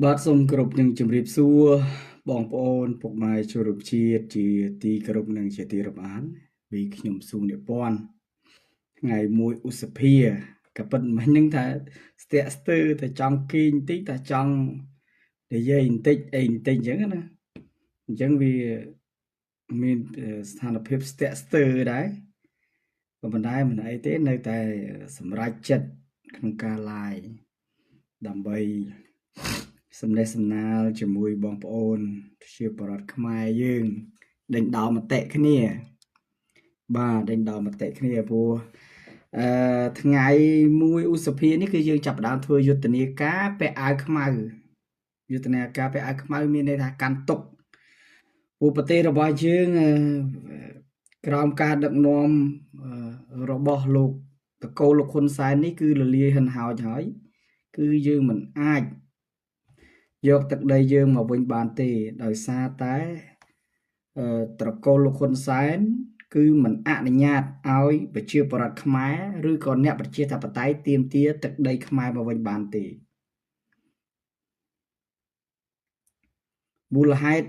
បាទសូមគោរពនឹងជម្រាបសួរបងប្អូនពុកម៉ែជនរួមជាតិជាទីគោរពនិងជាទីរាប់អានពីខ្ញុំស៊ូនិពន្ធថ្ងៃ1ឧសភាក៏ប៉ុន្តែមិញហ្នឹងថាស្ទាក់ស្ទើរតែចង់គេងបន្តិចតែចង់និយាយបន្តិចអីបន្តិចអញ្ចឹងណាអញ្ចឹងវាមានស្ថានភាពស្ទាក់ស្ទើរដែរក៏ប៉ុន្តែមិនអីទេនៅតែសម្រេចចិត្តក្នុងការ live ដើម្បីសំណេះសំណាលជាមួយបងប្អូនជាបរិវត្តខ្មែរយើងដេញដោលមតិគ្នាបាទដេញដោលមតិគ្នាព្រោះថ្ងៃ1ឧសភានេះគឺយើងចាប់ផ្ដើមធ្វើយុទ្ធនាការពាក់អាវខ្មៅយុទ្ធនាការពាក់អាវខ្មៅមានន័យថាកាន់ទុកព្រោះប្រទេសរបស់យើងក្រោមការដឹកនាំរបស់លោកតកូលលោកហ៊ុនសែននេះគឺរលាយហិនហោចហើយគឺយើងមិនអាចយកទឹកដីយើងមកវិញបានទេដោយសារតែត្រកូលលោកហ៊ុនសែនគឺមិនអនុញ្ញាតឲ្យប្រជាពលរដ្ឋខ្មែរឬក៏អ្នកប្រជាធិបតេយ្យទាមទារទឹកដីខ្មែរមកវិញបានទេមូលហេតុ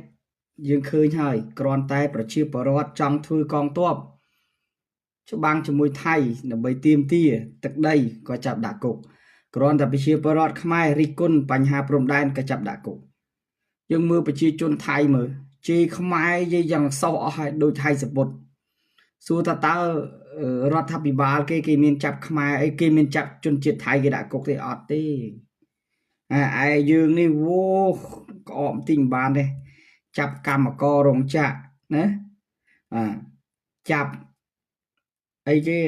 យើងឃើញហើយគ្រាន់តែប្រជាពលរដ្ឋចង់ធ្វើកងទ័ពច្បាំងជាមួយថៃដើម្បីទាមទារទឹកដីក៏ចាប់ដាក់គុកគ្រាន់តែប្រជាពលរដ្ឋខ្មែររិះគន់បញ្ហាព្រំដែនក៏ចាប់ដាក់គុកយើងមើលប្រជាជនថៃមើលជេរខ្មែរយាយយ៉ាងសោះអស់ហើយដូចថៃសពុតសួរថាតើរដ្ឋាភិបាលគេមានចាប់ខ្មែរអីគេមានចាប់ជនជាតិថៃគេដាក់គុកទេអត់ទេឯយើងនេះវោក្អមទិញបានទេចាប់កម្មកររោងចក្រណាចាប់អីគេ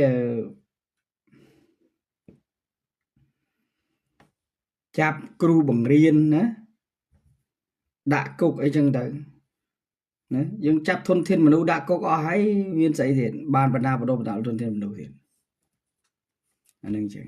ចាប់គ្រូបង្រៀនណាដាក់គុកអីចឹងទៅណាយើងចាប់ធនធានមនុស្សដាក់គុកអស់ហើយមានស្អីទៀតបានបណ្ដាបដិបត្តិធនធានមនុស្សទៀតអានឹងចឹង